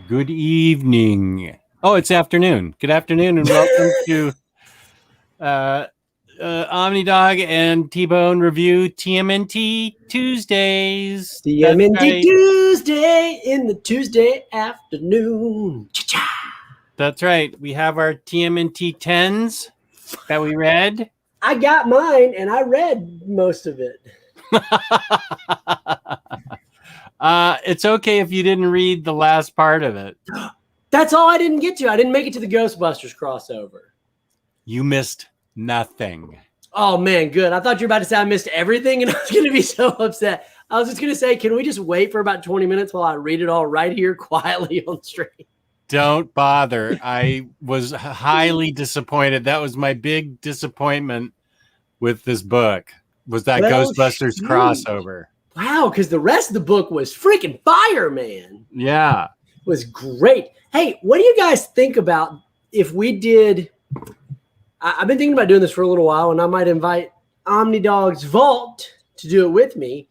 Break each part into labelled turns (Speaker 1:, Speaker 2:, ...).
Speaker 1: Good evening. Oh, it's afternoon. Good afternoon, and welcome to OmniDog and TBone review TMNT Tuesdays. That's
Speaker 2: TMNT
Speaker 1: right.
Speaker 2: Tuesday in the Tuesday afternoon. Cha-cha.
Speaker 1: That's right. We have our TMNT 10s that we read.
Speaker 2: I got mine and I read most of it.
Speaker 1: It's okay if you didn't read the last part of it.
Speaker 2: That's all I didn't get to. I didn't make it to the Ghostbusters crossover.
Speaker 1: You missed nothing.
Speaker 2: Oh, man, good. I thought you were about to say I missed everything, and I was going to be so upset. I was just going to say, can we just wait for about 20 minutes while I read it all right here quietly on stream?
Speaker 1: Don't bother. I was highly disappointed. That was my big disappointment with this book, was that Ghostbusters crossover.
Speaker 2: Wow, because the rest of the book was freaking fire, man.
Speaker 1: Yeah.
Speaker 2: It was great. Hey, what do you guys think about if we did... I've been thinking about doing this for a little while, and I might invite OmniDog's Vault to do it with me,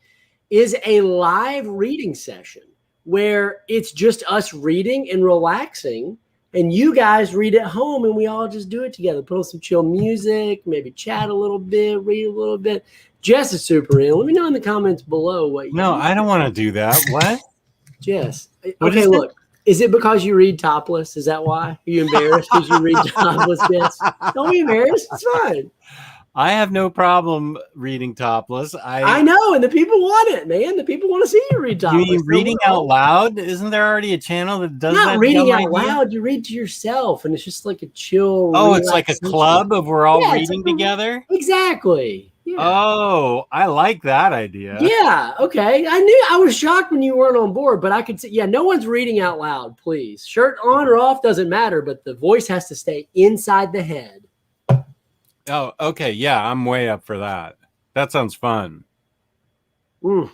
Speaker 2: is a live reading session where it's just us reading and relaxing, and you guys read at home, and we all just do it together. Put on some chill music, maybe chat a little bit, read a little bit. Jess is super in. Let me know in the comments below what you
Speaker 1: No, I don't want to do that. What?
Speaker 2: Jess.
Speaker 1: What
Speaker 2: okay,
Speaker 1: is
Speaker 2: look. Is it because you read topless? Is that why? Are you embarrassed because you read topless, Jess? Don't be embarrassed. It's fine.
Speaker 1: I have no problem reading topless.
Speaker 2: I know, and the people want it, man. The people want to see you read topless.
Speaker 1: You mean reading out loud? Isn't there already a channel that does that?
Speaker 2: Not reading out loud. You read to yourself, and it's just like a chill.
Speaker 1: Oh, it's like a club of we're all reading together?
Speaker 2: Exactly. Yeah.
Speaker 1: Oh, I like that idea.
Speaker 2: Yeah. Okay. I was shocked when you weren't on board, but I could see. Yeah. No one's reading out loud. Please, shirt on or off doesn't matter, but the voice has to stay inside the head.
Speaker 1: Oh, okay. Yeah, I'm way up for that. That sounds fun.
Speaker 2: The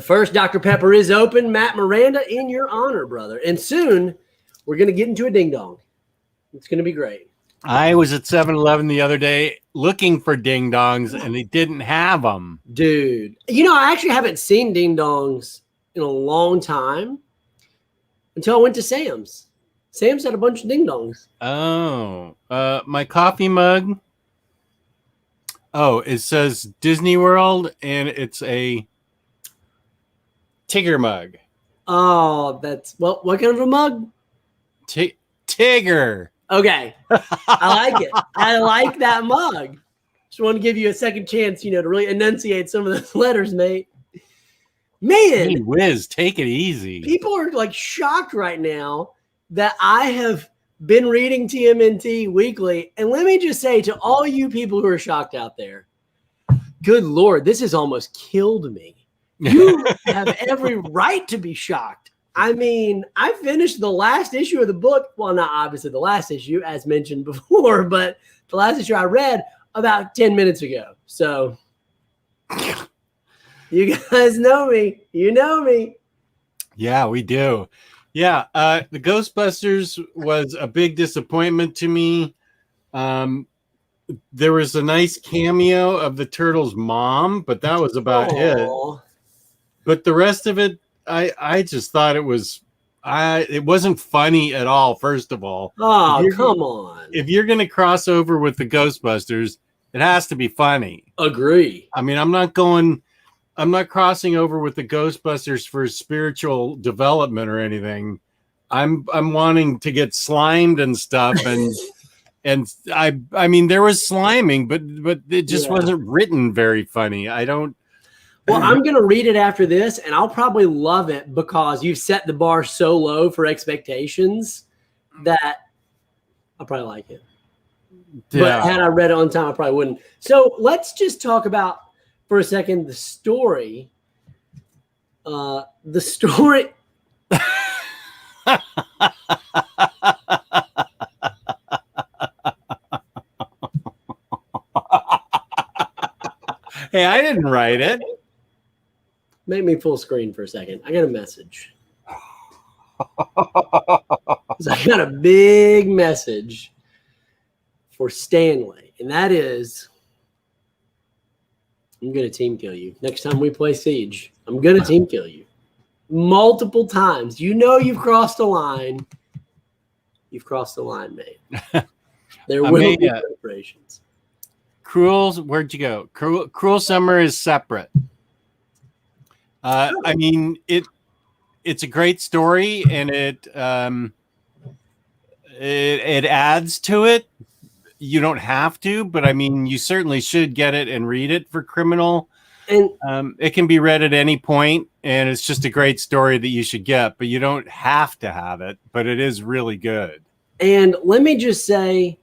Speaker 2: first Dr. Pepper is open. Matt Miranda, in your honor, brother. And soon we're going to get into a ding dong. It's going to be great.
Speaker 1: I was at 7-Eleven the other day looking for ding dongs, and they didn't have them.
Speaker 2: Dude, I actually haven't seen ding dongs in a long time until I went to Sam's. Sam's had a bunch of ding dongs.
Speaker 1: Oh, my coffee mug. Oh, it says Disney World, and it's a Tigger mug.
Speaker 2: Oh, what kind of a mug?
Speaker 1: Tigger.
Speaker 2: Okay. I like it. I like that mug. Just want to give you a second chance, to really enunciate some of those letters, mate. Man.
Speaker 1: Hey, whiz, take it easy.
Speaker 2: People are like shocked right now that I have been reading TMNT weekly. And let me just say to all you people who are shocked out there, good Lord, this has almost killed me. You have every right to be shocked. I mean, I finished the last issue of the book. Well, not obviously the last issue, as mentioned before, but the last issue I read about 10 minutes ago. So you guys know me. You know me.
Speaker 1: Yeah, we do. Yeah, the Ghostbusters was a big disappointment to me. There was a nice cameo of the Turtles' mom, but that was about it. But the rest of it, I just thought it wasn't funny at all, first of all.
Speaker 2: Oh, come on.
Speaker 1: If you're going to cross over with the Ghostbusters, it has to be funny.
Speaker 2: Agree.
Speaker 1: I mean, I'm not crossing over with the Ghostbusters for spiritual development or anything. I'm wanting to get slimed and stuff, and I mean there was sliming, but it just wasn't written very funny.
Speaker 2: Well, I'm going to read it after this, and I'll probably love it because you've set the bar so low for expectations that I'll probably like it. Yeah. But had I read it on time, I probably wouldn't. So let's just talk about, for a second, the story. The story...
Speaker 1: Hey, I didn't write it.
Speaker 2: Make me full screen for a second. I got a message. I got a big message for Stanley, and that is, I'm going to team kill you. Next time we play Siege, I'm going to team kill you. multiple times. You know you've crossed the line. You've crossed the line, mate. There will be preparations.
Speaker 1: Where'd you go? Cruel Summer is separate. I mean, it's a great story, and it adds to it. You don't have to, but I mean, you certainly should get it and read it for Criminal.
Speaker 2: And
Speaker 1: it can be read at any point, and it's just a great story that you should get, but you don't have to have it, but it is really good.
Speaker 2: And let me just say,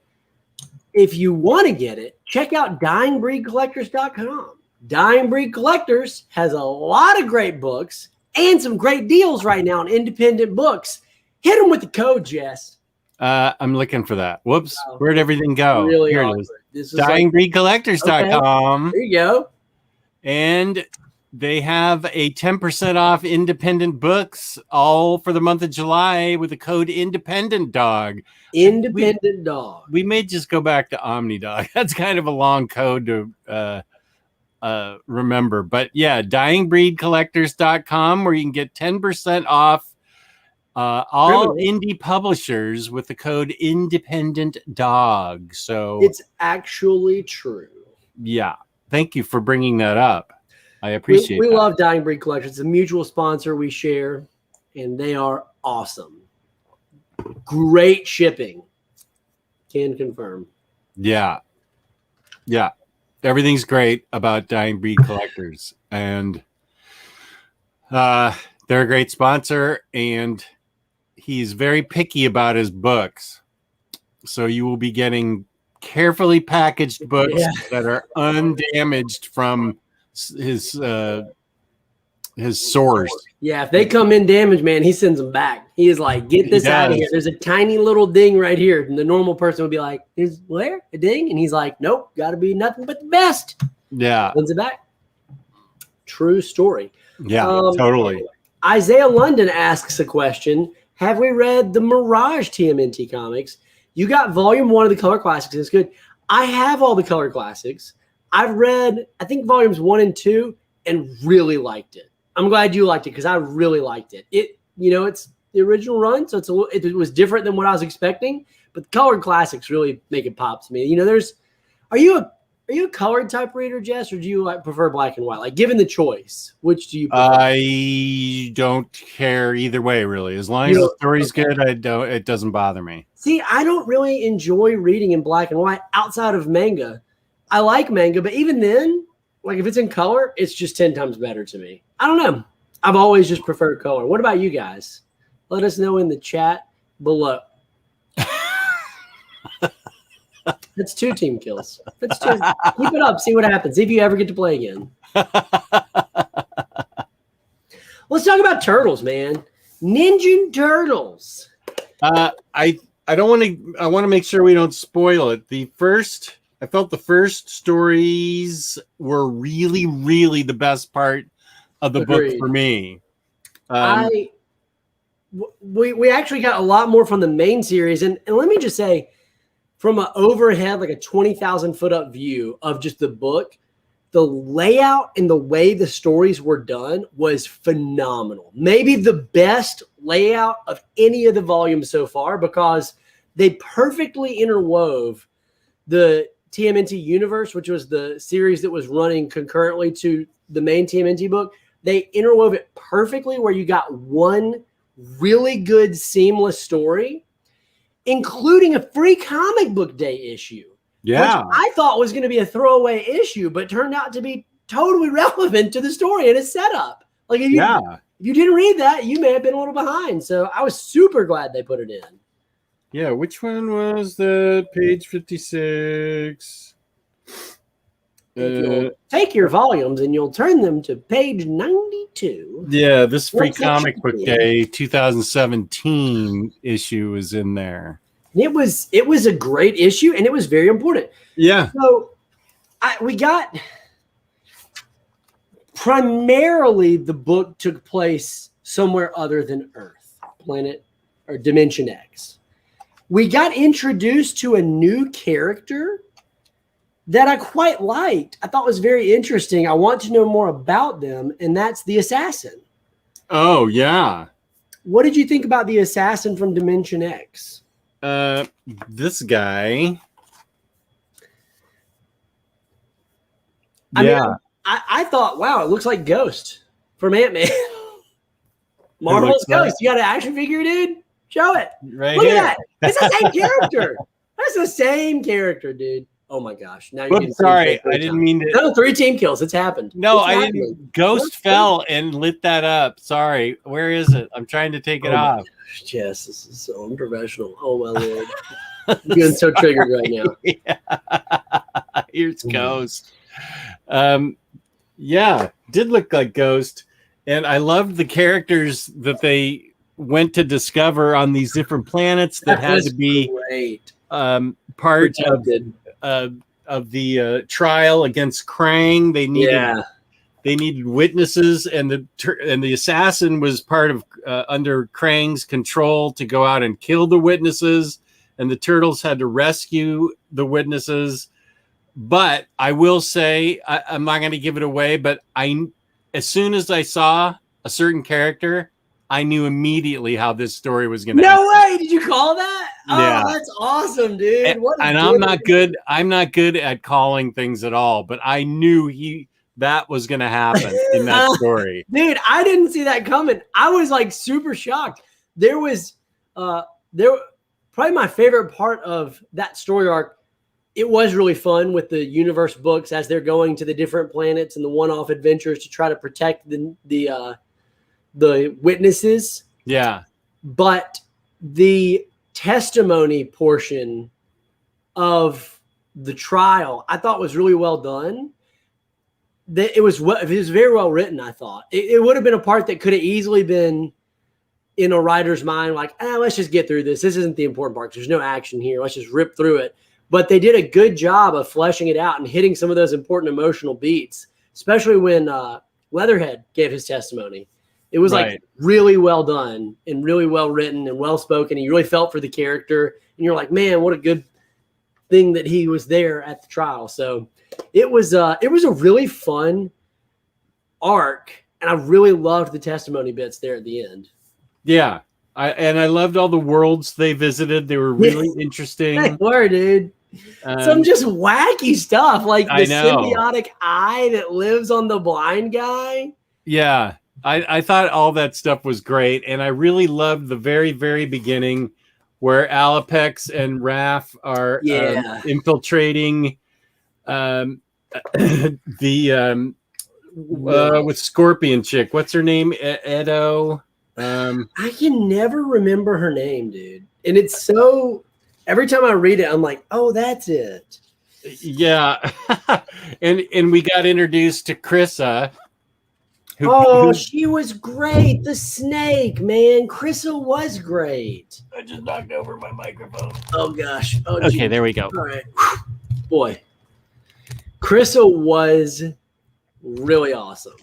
Speaker 2: if you want to get it, check out DyingBreedCollectors.com. Dying Breed Collectors has a lot of great books and some great deals right now on independent books. Hit them with the code, Jess.
Speaker 1: I'm looking for that. Whoops. Where'd everything go?
Speaker 2: Really
Speaker 1: Here
Speaker 2: awkward.
Speaker 1: it is. DyingBreedCollectors.com.
Speaker 2: Okay. There you go.
Speaker 1: And they have a 10% off independent books all for the month of July with the code Independent Dog.
Speaker 2: Independent Dog.
Speaker 1: We may just go back to OmniDog. That's kind of a long code to remember. But yeah, DyingBreedCollectors.com, where you can get 10% off all indie publishers with the code Independent Dog. So
Speaker 2: it's actually true.
Speaker 1: Yeah. Thank you for bringing that up. I appreciate it.
Speaker 2: We love Dying Breed Collectors. It's a mutual sponsor we share, and they are awesome. Great shipping. Can confirm.
Speaker 1: Yeah. Yeah. Everything's great about Dying Breed Collectors. And they're a great sponsor, and he's very picky about his books. So you will be getting carefully packaged books that are undamaged from his source.
Speaker 2: Yeah, if they come in damaged, man, he sends them back. He is like, get this out of here. There's a tiny little ding right here. And the normal person would be like, is where? A ding? And he's like, nope, got to be nothing but the best.
Speaker 1: Yeah.
Speaker 2: Sends it back. True story.
Speaker 1: Yeah, totally.
Speaker 2: Isaiah London asks a question. Have we read the Mirage TMNT comics? You got volume 1 of the Color Classics. It's good. I have all the Color Classics. I've read, I think, volumes 1 and 2 and really liked it. I'm glad you liked it because I really liked it. It's the original run, so it was different than what I was expecting. But the Colored Classics really make it pop to me. Are you a colored type reader, Jess, or do you prefer black and white? Like, given the choice, which do you prefer?
Speaker 1: I don't care either way, really. As long as the story's good, it doesn't bother me.
Speaker 2: See, I don't really enjoy reading in black and white outside of manga. I like manga, but even then, like if it's in color, it's just 10 times better to me. I don't know. I've always just preferred color. What about you guys? Let us know in the chat below. That's 2 team kills. That's 2. Keep it up. See what happens. See if you ever get to play again. Let's talk about turtles, man. Ninja Turtles.
Speaker 1: I don't want to. I want to make sure we don't spoil it. I felt the first stories were really, really the best part of the book for me.
Speaker 2: We actually got a lot more from the main series, and let me just say, from an overhead, like a 20,000 foot up view of just the book, the layout and the way the stories were done was phenomenal. Maybe the best layout of any of the volumes so far, because they perfectly interwove the TMNT universe, which was the series that was running concurrently to the main TMNT book. They interwove it perfectly where you got one really good seamless story, including a free comic book day issue.
Speaker 1: Yeah.
Speaker 2: Which I thought was going to be a throwaway issue, but turned out to be totally relevant to the story and its setup. Like if you didn't read that, you may have been a little behind. So I was super glad they put it in.
Speaker 1: Yeah, which one was the page 56?
Speaker 2: Take your volumes and you'll turn them to page 92.
Speaker 1: Yeah, this free comic book day 2017 issue is in there.
Speaker 2: It was a great issue and it was very important.
Speaker 1: Yeah.
Speaker 2: So we got primarily the book took place somewhere other than Earth, planet or Dimension X. We got introduced to a new character that I quite liked. I thought was very interesting. I want to know more about them, and that's the assassin.
Speaker 1: Oh yeah.
Speaker 2: What did you think about the assassin from Dimension X?
Speaker 1: This guy.
Speaker 2: I mean,
Speaker 1: Yeah.
Speaker 2: I thought, wow, it looks like Ghost from Ant-Man. Marvel's
Speaker 1: looks like-
Speaker 2: Ghost. You got an action figure, dude? Show it.
Speaker 1: Right
Speaker 2: Look
Speaker 1: here.
Speaker 2: at that. It's the same character. That's the same character, dude. Oh my gosh. Now you're
Speaker 1: Whoops, sorry. I didn't mean to.
Speaker 2: No, 3 team kills. It's happened.
Speaker 1: No,
Speaker 2: It's
Speaker 1: I
Speaker 2: happening.
Speaker 1: didn't. Ghost fell and lit that up. Sorry. Where is it? I'm trying to take it off.
Speaker 2: Yes, this is so unprofessional. Oh my lord. I'm getting so triggered right now.
Speaker 1: Yeah. Here's Ghost. Yeah, did look like Ghost. And I loved the characters that they went to discover on these different planets that had to be
Speaker 2: great.
Speaker 1: Part of the trial against Krang. They needed witnesses, and the assassin was part of under Krang's control to go out and kill the witnesses, and the turtles had to rescue the witnesses. But I will say, I'm not going to give it away, but as soon as I saw a certain character, I knew immediately how this story was going to end.
Speaker 2: No way! Did you call that?
Speaker 1: Yeah.
Speaker 2: Oh, that's awesome, dude.
Speaker 1: And I'm not good. I'm not good at calling things at all, but I knew that was going to happen in that story.
Speaker 2: Dude, I didn't see that coming. I was like super shocked. There probably my favorite part of that story arc. It was really fun with the universe books as they're going to the different planets and the one-off adventures to try to protect the witnesses.
Speaker 1: Yeah.
Speaker 2: But the testimony portion of the trial, I thought was really well done. It was very well written, I thought. It would have been a part that could have easily been in a writer's mind, like, let's just get through this. This isn't the important part. There's no action here. Let's just rip through it. But they did a good job of fleshing it out and hitting some of those important emotional beats, especially when Leatherhead gave his testimony. It was like really well done and really well written and well spoken. And you really felt for the character. And you're like, man, what a good thing that he was there at the trial. So it was a really fun arc. And I really loved the testimony bits there at the end.
Speaker 1: Yeah. I loved all the worlds they visited. They were really interesting.
Speaker 2: They were, dude. Some just wacky stuff like the symbiotic eye that lives on the blind guy.
Speaker 1: Yeah. I thought all that stuff was great. And I really loved the very, very beginning where Alapex and Raph are infiltrating with Scorpion Chick. What's her name? Edo.
Speaker 2: I can never remember her name, dude. And it's so every time I read it, I'm like, oh, that's it.
Speaker 1: Yeah. and we got introduced to Krissa.
Speaker 2: She was great. The snake, man. Krissa was great.
Speaker 1: I just knocked over my microphone.
Speaker 2: Oh gosh. Oh,
Speaker 1: okay,
Speaker 2: geez.
Speaker 1: there we go.
Speaker 2: All right. Boy. Krissa was really awesome.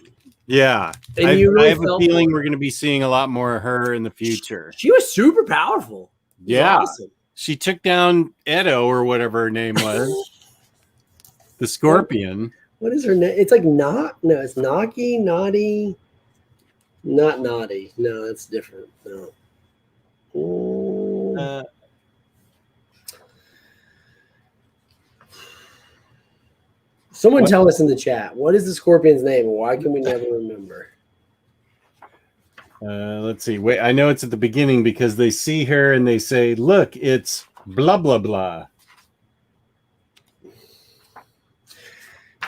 Speaker 1: Yeah.
Speaker 2: And
Speaker 1: I have a feeling we're going to be seeing a lot more of her in the future.
Speaker 2: She was super powerful.
Speaker 1: Yeah.
Speaker 2: Awesome.
Speaker 1: She took down Edo or whatever her name was. The Scorpion.
Speaker 2: What is her name? It's like it's Naki, Naughty. Not Naughty. No, that's different. No. Someone tell us in the chat, what is the Scorpion's name and why can we never remember?
Speaker 1: Let's see. Wait, I know it's at the beginning because they see her and they say, look, it's blah, blah, blah.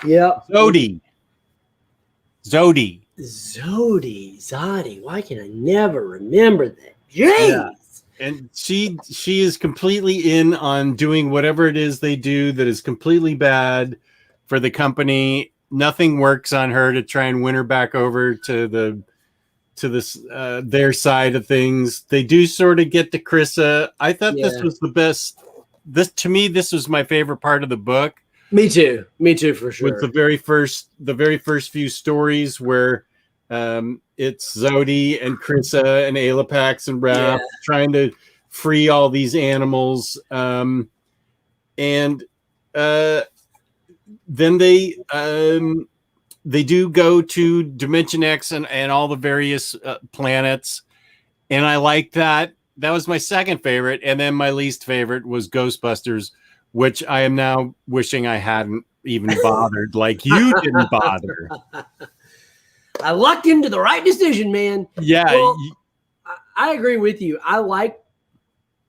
Speaker 2: Yep.
Speaker 1: Zodi.
Speaker 2: Why can I never remember that? Jeez. Yeah.
Speaker 1: And she is completely in on doing whatever it is they do that is completely bad for the company. Nothing works on her to try and win her back over to their side of things. They do sort of get to Krissa. I thought this was the best. To me, this was my favorite part of the book.
Speaker 2: Me too, for sure.
Speaker 1: With the very first few stories where it's Zodi and Krissa and Alapax and Raph trying to free all these animals, and then they they do go to Dimension X and all the various planets, and I like that. That was my second favorite, and then my least favorite was Ghostbusters, which I am now wishing I hadn't even bothered, like you didn't bother.
Speaker 2: I lucked into the right decision, man.
Speaker 1: Yeah.
Speaker 2: Well, I agree with you.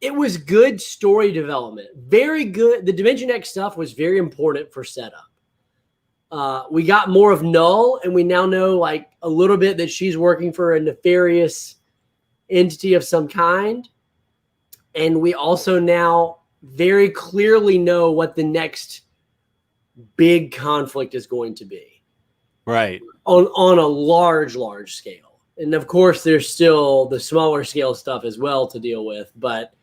Speaker 2: It was good story development. Very good. The Dimension X stuff was very important for setup. We got more of Null, and we now know like a little bit that she's working for a nefarious entity of some kind. And we also now very clearly know what the next big conflict is going to be.
Speaker 1: Right.
Speaker 2: On a large scale. And of course, there's still the smaller scale stuff as well to deal with, but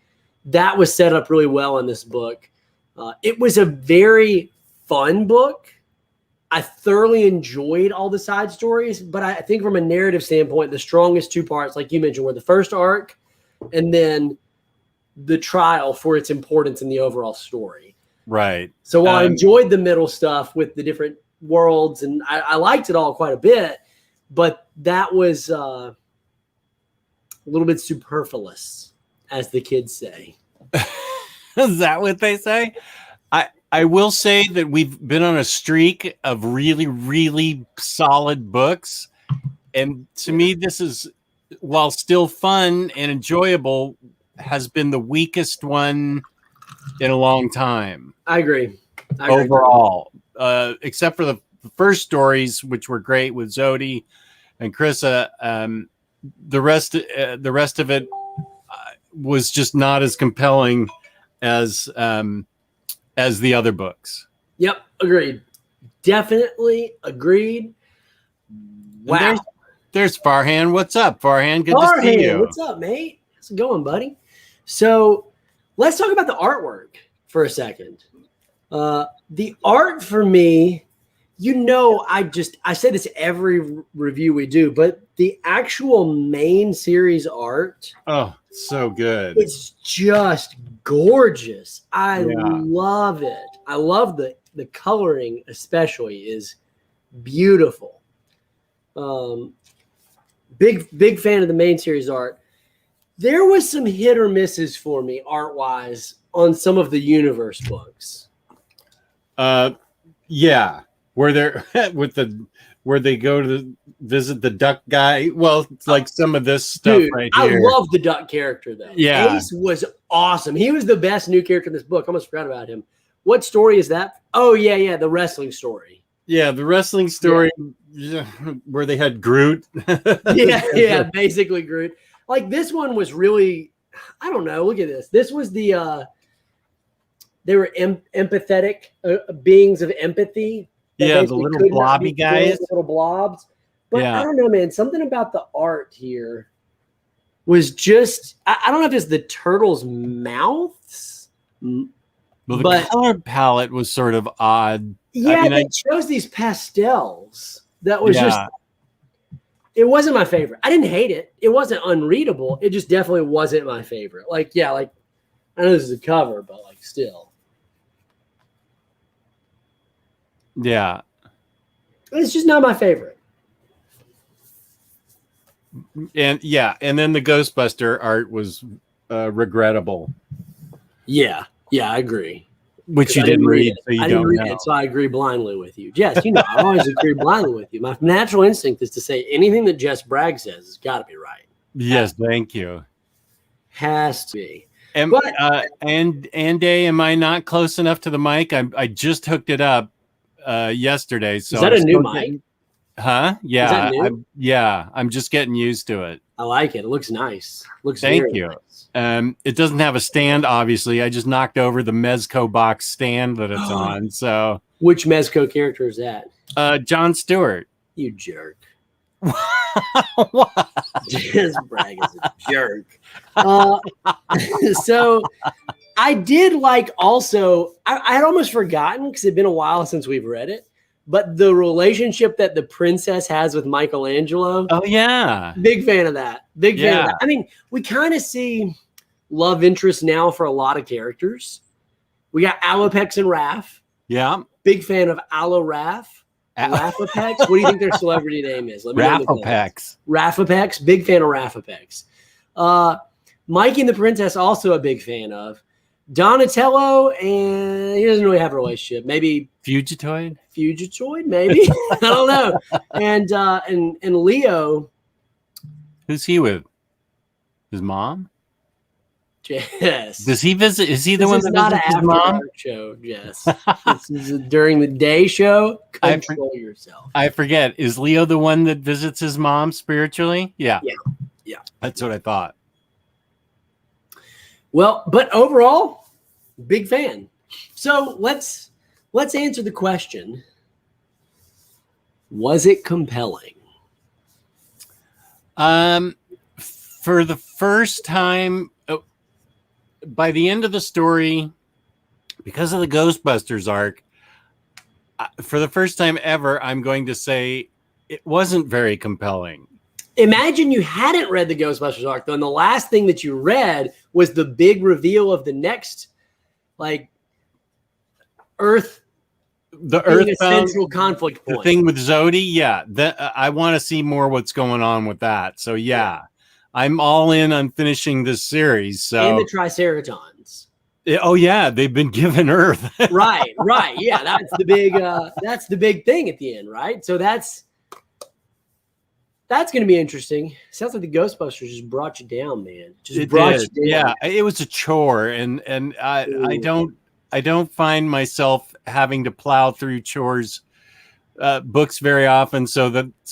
Speaker 2: that was set up really well in this book. It was a very fun book. I thoroughly enjoyed all the side stories, but I think from a narrative standpoint, the strongest two parts, like you mentioned, were the first arc and then the trial for its importance in the overall story.
Speaker 1: Right.
Speaker 2: So while I enjoyed the middle stuff with the different worlds, and I liked it all quite a bit, but that was a little bit superfluous, as the kids say.
Speaker 1: Is that what they say? I will say that we've been on a streak of really, really solid books. And to me, this is, while still fun and enjoyable, has been the weakest one in a long time.
Speaker 2: I agree.
Speaker 1: Overall. Except for the first stories, which were great with Zodi and Krissa. The rest of it was just not as compelling as the other books.
Speaker 2: Yep, agreed. Definitely agreed. Wow.
Speaker 1: There's Farhan. What's up, Farhan? Good to see you.
Speaker 2: What's up, mate? How's it going, buddy? So let's talk about the artwork for a second. The art for me, I say this every review we do, but the actual main series art.
Speaker 1: Oh, so good.
Speaker 2: It's just gorgeous. I love it. I love the coloring, especially, is beautiful. Big fan of the main series art. There was some hit or misses for me art-wise on some of the universe books.
Speaker 1: Yeah. Where they go to visit the duck guy. Well, it's like some of this stuff right here.
Speaker 2: I love the duck character though.
Speaker 1: Yeah.
Speaker 2: Ace was awesome. He was the best new character in this book. I almost forgot about him. What story is that? Oh yeah, the wrestling story.
Speaker 1: Yeah, the wrestling story where they had Groot.
Speaker 2: yeah, basically Groot. Like this one was really, I don't know. Look at this. This was they were empathetic beings of empathy.
Speaker 1: Yeah, the little blobby guys.
Speaker 2: The little blobs. But I don't know, man. Something about the art here was just, I don't know if it's the turtles' mouths.
Speaker 1: Well, the color palette was sort of odd.
Speaker 2: Yeah, it shows these pastels. That was just, it wasn't my favorite. I didn't hate it. It wasn't unreadable. It just definitely wasn't my favorite. I know this is a cover, but still.
Speaker 1: Yeah.
Speaker 2: It's just not my favorite.
Speaker 1: And then the Ghostbuster art was regrettable.
Speaker 2: Yeah, I agree.
Speaker 1: Which you didn't read, so you don't know.
Speaker 2: So I agree blindly with you. Jess, I always agree blindly with you. My natural instinct is to say anything that Jess Bragg says has got to be right.
Speaker 1: Yes, thank you.
Speaker 2: Has to be.
Speaker 1: And am I not close enough to the mic? I just hooked it up yesterday. So
Speaker 2: is that a new mic?
Speaker 1: Huh? Yeah. I'm just getting used to it.
Speaker 2: I like it. It looks nice.
Speaker 1: Thank you. Nice. It doesn't have a stand, obviously. I just knocked over the Mezco box stand that it's on. So
Speaker 2: which Mezco character is that?
Speaker 1: John Stewart.
Speaker 2: You jerk.
Speaker 1: What?
Speaker 2: Jess Bragg is a jerk. So I did also, I had almost forgotten because it'd been a while since we've read it, but the relationship that the princess has with Michelangelo.
Speaker 1: Oh, yeah.
Speaker 2: Big fan of that. Big fan of that. I mean, we kind of see love interest now for a lot of characters. We got Alopex and Raph.
Speaker 1: Yeah.
Speaker 2: Big fan of Alo Raph. Raffapex. What do you think their celebrity name is? Let me know in the comments.
Speaker 1: Raffapex.
Speaker 2: Raffapex. Big fan of Raffapex. Mikey and the Princess, also a big fan of. Donatello, and he doesn't really have a relationship. Maybe
Speaker 1: Fugitoid,
Speaker 2: maybe. I don't know. And Leo.
Speaker 1: Who's he with? His mom?
Speaker 2: Yes.
Speaker 1: Does he visit? Is he the one that
Speaker 2: not
Speaker 1: visits
Speaker 2: an
Speaker 1: his mom?
Speaker 2: Show, Jess. This is a during the day show. Control yourself.
Speaker 1: I forget. Is Leo the one that visits his mom spiritually? Yeah.
Speaker 2: Yeah.
Speaker 1: That's what I thought.
Speaker 2: Well, but overall, big fan. So let's answer the question. Was it compelling?
Speaker 1: For the first time, by the end of the story, because of the Ghostbusters arc, for the first time ever, I'm going to say it wasn't very compelling.
Speaker 2: Imagine you hadn't read the Ghostbusters arc, though, and the last thing that you read was the big reveal of the next, Earth.
Speaker 1: The Earth
Speaker 2: central conflict point.
Speaker 1: The thing with Zodi, yeah. I want to see more what's going on with that. So yeah, I'm all in on finishing this series. So
Speaker 2: and the Triceratons.
Speaker 1: Oh yeah, they've been given Earth.
Speaker 2: right. Yeah, that's the big thing at the end, right? So that's going to be interesting. Sounds like the Ghostbusters just brought you down, man. You down.
Speaker 1: Yeah, it was a chore, and I don't find myself having to plow through chores books very often, so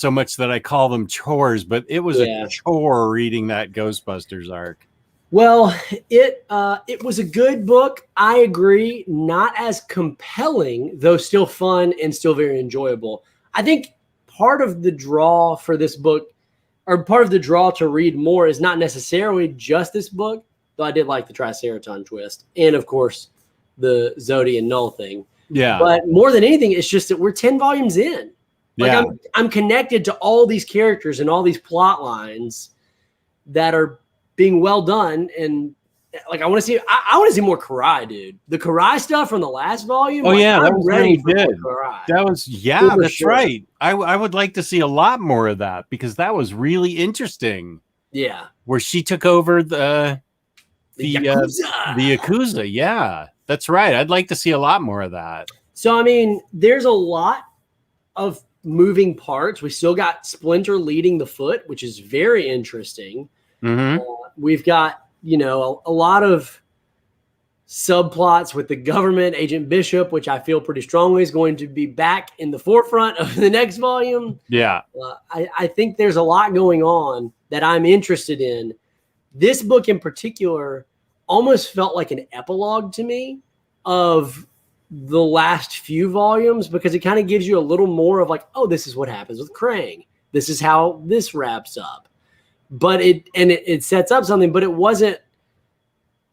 Speaker 1: much that I call them chores. But it was a chore reading that Ghostbusters arc.
Speaker 2: Well, it was a good book. I agree. Not as compelling, though still fun and still very enjoyable. I think part of the draw for this book, or part of the draw to read more, is not necessarily just this book, though I did like the Triceraton twist, and of course the Zodi and Null thing.
Speaker 1: Yeah.
Speaker 2: But more than anything, it's just that we're 10 volumes in. I'm connected to all these characters and all these plot lines that are being well done, and I want to see more Karai, dude. The Karai stuff from the last volume.
Speaker 1: Oh yeah, that was
Speaker 2: ready
Speaker 1: really good. That was that's right. I would like to see a lot more of that, because that was really interesting.
Speaker 2: Yeah,
Speaker 1: where she took over the Yakuza. Yeah, that's right. I'd like to see a lot more of that.
Speaker 2: So I mean, there's a lot of moving parts. We still got Splinter leading the Foot, which is very interesting.
Speaker 1: Mm-hmm.
Speaker 2: We've got a lot of subplots with the government, Agent Bishop, which I feel pretty strongly is going to be back in the forefront of the next volume.
Speaker 1: Yeah.
Speaker 2: I think there's a lot going on that I'm interested in. This book in particular almost felt like an epilogue to me of the last few volumes, because it kind of gives you a little more of this is what happens with Krang. This is how this wraps up. But it sets up something, but it wasn't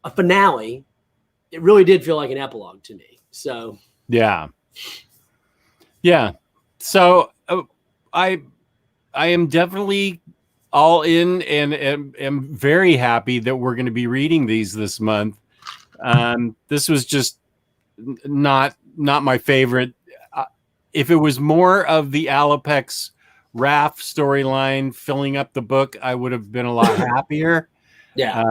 Speaker 2: a finale. It really did feel like an epilogue to me. So
Speaker 1: yeah. So I am definitely all in, and am very happy that we're going to be reading these this month. This was just not my favorite. If it was more of the Alopex Raph storyline filling up the book, I would have been a lot happier.
Speaker 2: Yeah.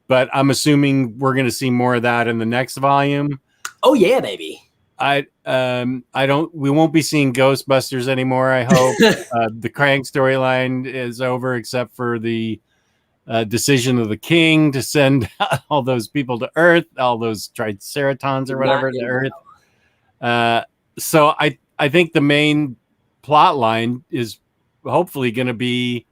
Speaker 1: But I'm assuming we're going to see more of that in the next volume.
Speaker 2: Oh yeah, baby.
Speaker 1: We won't be seeing Ghostbusters anymore, I hope. The Krang storyline is over, except for the decision of the king to send all those people to Earth, all those Triceratons or whatever to Earth. So I think the main plot line is hopefully going to be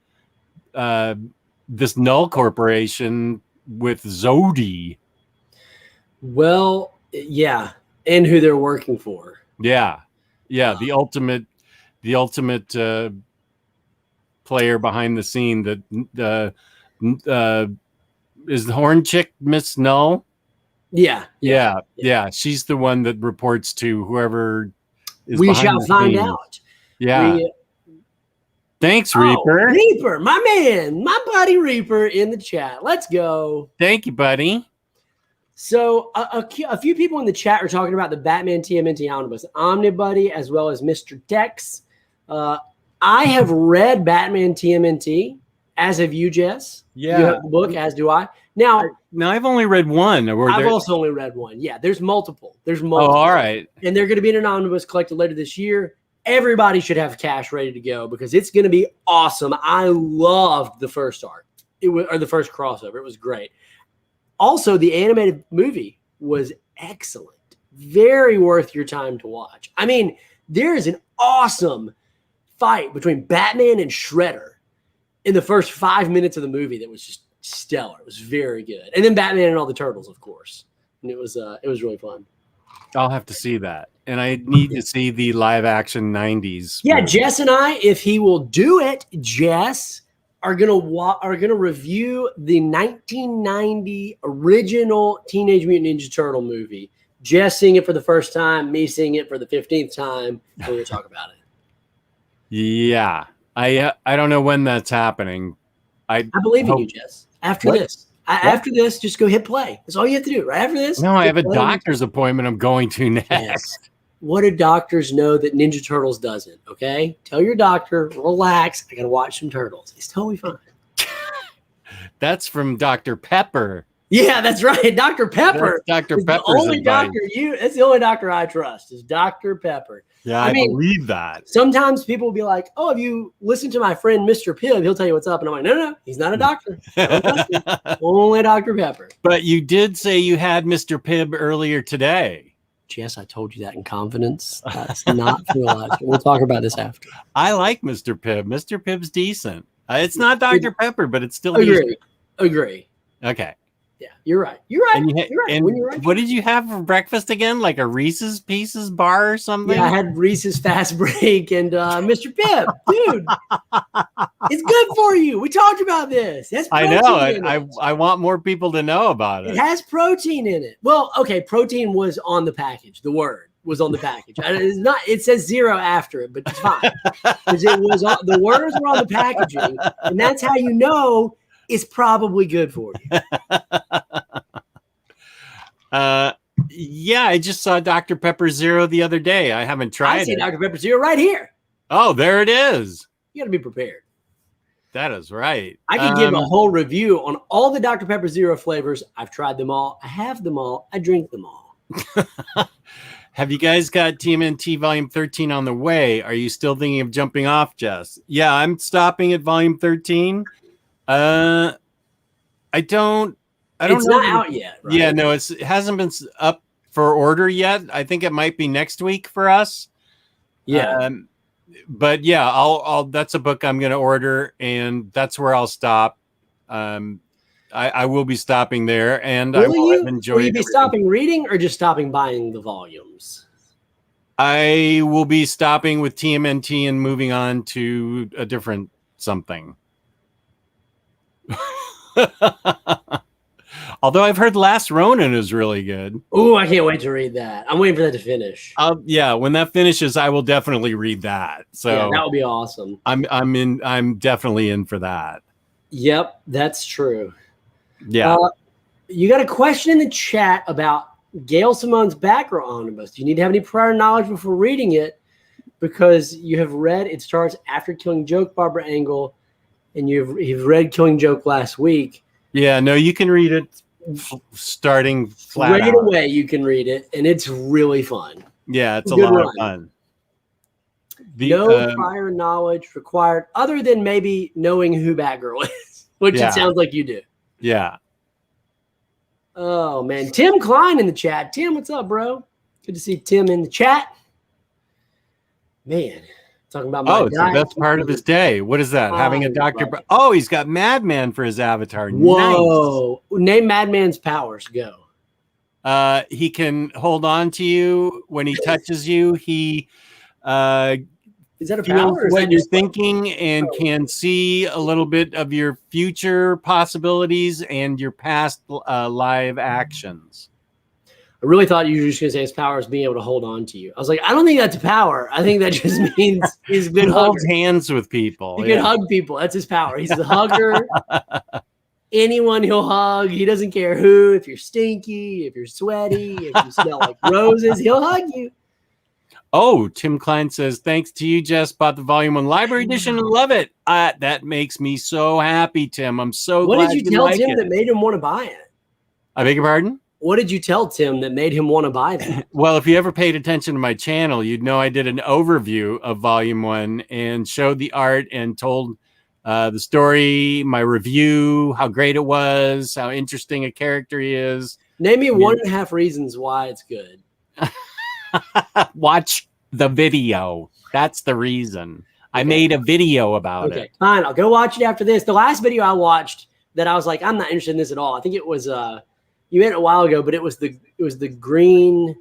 Speaker 1: this Null Corporation with Zodi.
Speaker 2: Well, yeah, and who they're working for.
Speaker 1: Yeah. The ultimate player behind the scene. That is the horn chick Miss Null. Yeah. She's the one that reports to whoever is.
Speaker 2: We shall find out.
Speaker 1: Yeah. Thanks, Reaper.
Speaker 2: Reaper, my man, my buddy Reaper in the chat. Let's go.
Speaker 1: Thank you, buddy.
Speaker 2: So a few people in the chat are talking about the Batman TMNT omnibus, Omnibuddy, as well as Mr. Dex. I have read Batman TMNT, as have you, Jess.
Speaker 1: Yeah.
Speaker 2: You have the book, as do I. Now
Speaker 1: I've only read one.
Speaker 2: I've also only read one. Yeah, there's multiple.
Speaker 1: Oh, all right.
Speaker 2: And they're going to be in an omnibus collected later this year. Everybody should have cash ready to go because it's going to be awesome. I loved the first arc. Or the first crossover. It was great. Also, the animated movie was excellent. Very worth your time to watch. I mean, there is an awesome fight between Batman and Shredder in the first 5 minutes of the movie that was just stellar. It was very good. And then Batman and all the turtles, of course. And it was really fun.
Speaker 1: I'll have to see that. And I need to see the live action 90s.
Speaker 2: Yeah,
Speaker 1: movie.
Speaker 2: Jess and I, if he will do it, Jess, are gonna review the 1990 original Teenage Mutant Ninja Turtle movie. Jess seeing it for the first time, me seeing it for the 15th time. We're gonna talk about it.
Speaker 1: Yeah, I don't know when that's happening. I
Speaker 2: believe in you, Jess. After
Speaker 1: What?
Speaker 2: this, after this, just go hit play. That's all you have to do. Right after this.
Speaker 1: No, I have a
Speaker 2: play.
Speaker 1: doctor's appointment I'm going to next.
Speaker 2: Yes. What do doctors know that Ninja Turtles doesn't? Okay, tell your doctor, relax. I gotta watch some turtles. It's totally fine.
Speaker 1: That's from Dr. Pepper.
Speaker 2: Yeah, that's right. Dr. Pepper.
Speaker 1: That's Dr.
Speaker 2: is
Speaker 1: Pepper's
Speaker 2: the only
Speaker 1: advice.
Speaker 2: doctor It's the only doctor I trust is Dr. Pepper.
Speaker 1: Yeah,
Speaker 2: I mean,
Speaker 1: believe that.
Speaker 2: Sometimes people will be like, "Oh, if you listen to my friend Mr. Pibb, he'll tell you what's up." And I'm like, "No, he's not a doctor. Don't trust him. Only Dr. Pepper."
Speaker 1: But you did say you had Mr. Pibb earlier today.
Speaker 2: Jess, I told you that in confidence. That's not real. We'll talk about this after.
Speaker 1: I like Mr. Pibb. Mr. Pibb's decent. It's not Dr. Pepper, but it's still decent.
Speaker 2: Agree.
Speaker 1: Okay.
Speaker 2: Yeah, you're right. You're right.
Speaker 1: And,
Speaker 2: You're right.
Speaker 1: and
Speaker 2: When you're right.
Speaker 1: what did you have for breakfast again? Like a Reese's Pieces bar or something?
Speaker 2: Yeah, I had Reese's Fast Break and Mr. Pibb. Dude, it's good for you. We talked about this. That's
Speaker 1: I
Speaker 2: protein
Speaker 1: know.
Speaker 2: in it.
Speaker 1: I want more people to know about
Speaker 2: It
Speaker 1: it.
Speaker 2: has protein in it. Well, okay, protein was on the package. The word was on the package. It's not. It says 0 after it, but it's fine because it was on, the words were on the packaging, and that's how you know it's probably good for you.
Speaker 1: Yeah, I just saw Dr. Pepper Zero the other day. I haven't tried
Speaker 2: I see
Speaker 1: it.
Speaker 2: Dr. Pepper Zero right here.
Speaker 1: Oh, there it is.
Speaker 2: You got to be prepared.
Speaker 1: That is right.
Speaker 2: I could give a whole review on all the Dr. Pepper Zero flavors. I've tried them all. I have them all. I drink them all.
Speaker 1: Have you guys got TMNT Volume 13 on the way? Are you still thinking of jumping off, Jess? Yeah, I'm stopping at Volume 13. I don't
Speaker 2: It's
Speaker 1: know.
Speaker 2: not out yet, right?
Speaker 1: Yeah, no, it hasn't been up for order yet. I think it might be next week for us.
Speaker 2: Yeah.
Speaker 1: But yeah, I'll that's a book I'm going to order, and that's where I'll stop. I will be stopping there, and I will have enjoyed.
Speaker 2: Will you be stopping reading or just stopping buying the volumes?
Speaker 1: I will be stopping with TMNT and moving on to a different something. Although I've heard Last Ronin is really good.
Speaker 2: Oh, I can't wait to read that. I'm waiting for that to finish.
Speaker 1: Yeah, when that finishes, I will definitely read that. So
Speaker 2: yeah, that would be awesome.
Speaker 1: I'm definitely in for that.
Speaker 2: Yep, that's true.
Speaker 1: Yeah.
Speaker 2: You got a question in the chat about Gail Simone's background omnibus. Do you need to have any prior knowledge before reading it? Because you have read it starts after Killing Joke, Barbara Engel, and you've read Killing Joke last week.
Speaker 1: Yeah, no, you can read it starting flat
Speaker 2: right
Speaker 1: out.
Speaker 2: away. You can read it, and it's really fun.
Speaker 1: Yeah, it's a
Speaker 2: Good
Speaker 1: lot
Speaker 2: run.
Speaker 1: of fun.
Speaker 2: No prior knowledge required, other than maybe knowing who Batgirl is, which
Speaker 1: Yeah.
Speaker 2: it sounds like you do.
Speaker 1: Yeah.
Speaker 2: Oh man, Tim Klein in the chat. Tim, what's up, bro? Good to see Tim in the chat. Man, talking about my
Speaker 1: It's the best part of his day. What is that? Having a doctor. Oh, he's got Madman for his avatar.
Speaker 2: Whoa! Name Madman's powers. Go.
Speaker 1: Nice. He can hold on to you when he touches you. He
Speaker 2: is that a
Speaker 1: feels
Speaker 2: power?
Speaker 1: what you're thinking and can see a little bit of your future possibilities and your past live actions.
Speaker 2: I really thought you were just going to say his power is being able to hold on to you. I was like, I don't think that's a power. I think that just means he's been
Speaker 1: He holds hands with people.
Speaker 2: He can hug people. That's his power. He's the hugger. anyone he'll hug. He doesn't care who. If you're stinky, if you're sweaty, if you smell like roses, he'll hug you.
Speaker 1: Oh, Tim Klein says, thanks to you, Jess, bought the Volume 1 Library Edition and love it. That makes me so happy, Tim. I'm so glad
Speaker 2: What did you tell
Speaker 1: like
Speaker 2: Tim
Speaker 1: it.
Speaker 2: that made him want to buy it?
Speaker 1: I beg your pardon?
Speaker 2: What did you tell Tim that made him want to buy that?
Speaker 1: Well, if you ever paid attention to my channel, you'd know I did an overview of Volume 1 and showed the art and told the story, my review, how great it was, how interesting a character he is.
Speaker 2: Name me 1.5 reasons why it's good.
Speaker 1: Watch the video. That's the reason. Okay. I made a video about it.
Speaker 2: Fine. I'll go watch it after this. The last video I watched that I was like, I'm not interested in this at all. I think it was you made it a while ago, but it was the green.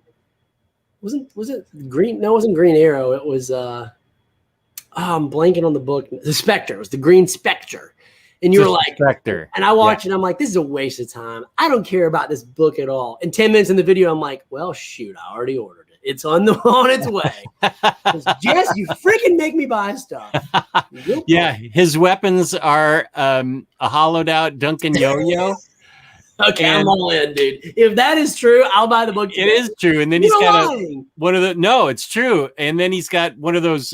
Speaker 2: Was it green? No, it wasn't Green Arrow. It was I'm blanking on the book. The Spectre. It was the Green Spectre. And you were like,
Speaker 1: Spectre.
Speaker 2: And I watched it. I'm like, this is a waste of time. I don't care about this book at all. And 10 minutes in the video, I'm like, well, shoot, I already ordered it. It's on its way. Jess, you freaking make me buy stuff.
Speaker 1: Yeah, his weapons are a hollowed out Duncan yo-yo.
Speaker 2: Okay, I'm all in, dude. If that is true, I'll buy the book today.
Speaker 1: It is true. And then he's got one of the no, it's true. And then he's got one of those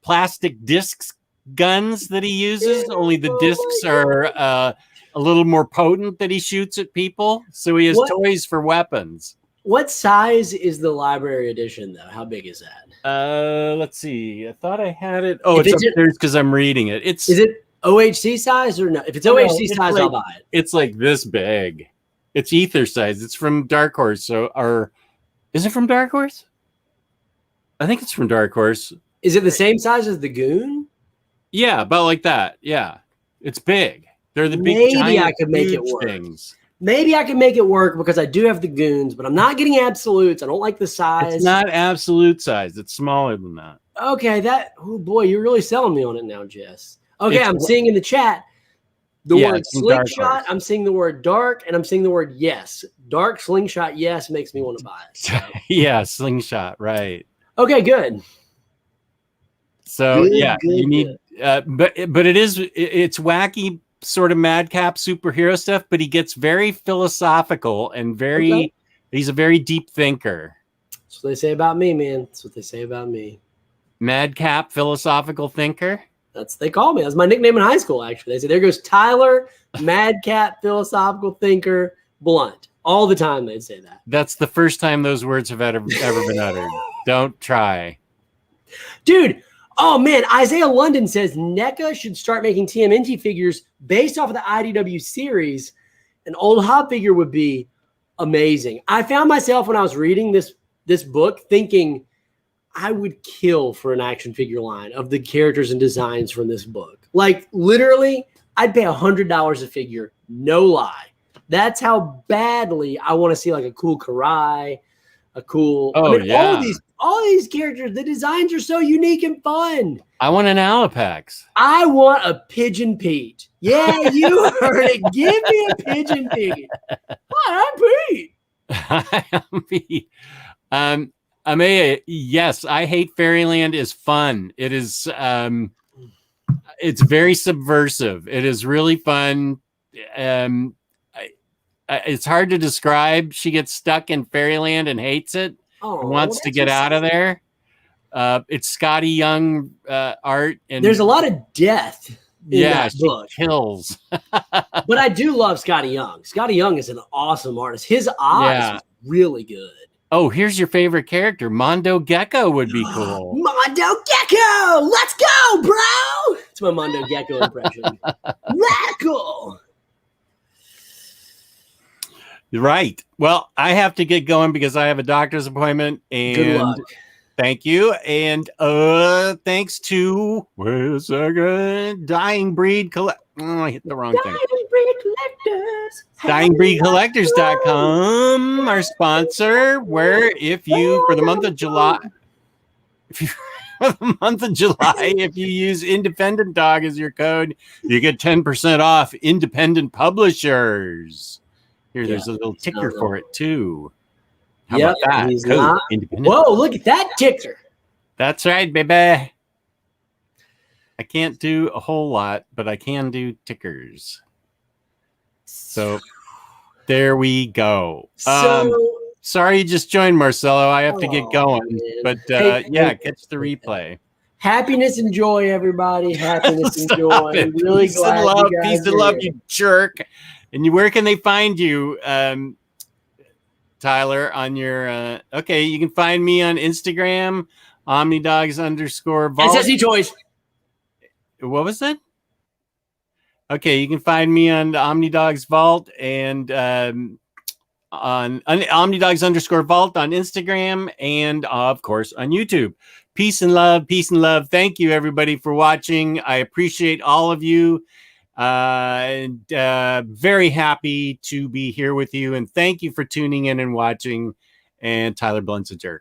Speaker 1: plastic discs guns that he uses. Only the discs are a little more potent that he shoots at people. So he has toys for weapons.
Speaker 2: What size is the library edition, though? How big is that?
Speaker 1: Let's see. I thought I had it. Oh, it's upstairs because I'm reading it. Is it
Speaker 2: OHC size or no? If it's OHC size, I'll buy it.
Speaker 1: It's like this big. It's ether size. It's from Dark Horse. Is it from Dark Horse? I think it's from Dark Horse.
Speaker 2: Is it the same size as the Goon?
Speaker 1: Yeah, about like that. Yeah, it's big. They're the big.
Speaker 2: Maybe I could make it work. Maybe I can make it work because I do have the Goons, but I'm not getting absolutes. I don't like the size.
Speaker 1: It's not absolute size. It's smaller than that.
Speaker 2: Okay, oh boy, you're really selling me on it now, Jess. Okay, I'm seeing in the chat the word slingshot. I'm seeing the word dark, and I'm seeing the word yes. Dark slingshot yes makes me want to buy it. So.
Speaker 1: Yeah, slingshot, right.
Speaker 2: Okay, good.
Speaker 1: So you need, but it's wacky sort of madcap superhero stuff, but he gets very philosophical and he's a very deep thinker.
Speaker 2: That's what they say about me, man. That's what they say about me.
Speaker 1: Madcap philosophical thinker.
Speaker 2: They call me. That's my nickname in high school, actually. They say, there goes Tyler, madcap philosophical thinker, blunt. All the time they'd say that.
Speaker 1: That's the first time those words have ever been uttered. Don't try.
Speaker 2: Dude, oh man, Isaiah London says NECA should start making TMNT figures based off of the IDW series. An old Hob figure would be amazing. I found myself when I was reading this book thinking I would kill for an action figure line of the characters and designs from this book. Like literally, I'd pay $100 a figure, no lie. That's how badly I want to see like a cool Karai, a cool. All these characters, the designs are so unique and fun.
Speaker 1: I want an Alapax.
Speaker 2: I want a Pigeon Pete. Yeah, you heard it. Give me a Pigeon Pete. Hi, I'm Pete.
Speaker 1: Hi, I'm Pete. Amaya, yes, I Hate Fairyland is fun. It is it's very subversive. It is really fun. It's hard to describe. She gets stuck in Fairyland and hates it. Wants to get out of there. It's Scotty Young art, and
Speaker 2: there's a lot of death in that book.
Speaker 1: Kills.
Speaker 2: But I do love Scotty Young. Scotty Young is an awesome artist. His eyes is really good. Oh,
Speaker 1: here's your favorite character. Mondo Gecko would be cool.
Speaker 2: Mondo Gecko! Let's go, bro! It's my Mondo Gecko impression. Radical!
Speaker 1: Right. Well, I have to get going because I have a doctor's appointment. And
Speaker 2: good luck.
Speaker 1: Thank you. And thanks to Dying Breed I hit the wrong thing. DyingBreedCollectors.com, our sponsor, where if you for the month of July, if you use Independent Dog as your code, you get 10% off independent publishers. Here, there's a little ticker for it too. How about that?
Speaker 2: Whoa, look at that ticker.
Speaker 1: That's right, baby. I can't do a whole lot, but I can do tickers. So there we go.
Speaker 2: So
Speaker 1: Sorry you just joined, Marcelo. I have to get going.
Speaker 2: man.
Speaker 1: But
Speaker 2: Hey,
Speaker 1: yeah, catch the replay.
Speaker 2: happiness and joy, everybody. Happiness and
Speaker 1: Stop
Speaker 2: joy.
Speaker 1: it.
Speaker 2: Really
Speaker 1: Peace and
Speaker 2: glad
Speaker 1: love.
Speaker 2: you guys
Speaker 1: Peace and
Speaker 2: are
Speaker 1: love,
Speaker 2: here.
Speaker 1: you jerk. And where can they find you, Tyler? On your okay, you can find me on Instagram, OmniDogs_Vault.
Speaker 2: SSE Toys.
Speaker 1: What was that? Okay, you can find me on the OmniDogs Vault and on OmniDogs_Vault on Instagram and of course on YouTube. Peace and love. Peace and love. Thank you everybody for watching. I appreciate all of you. And very happy to be here with you. And thank you for tuning in and watching. And Tyler Blunt's a jerk.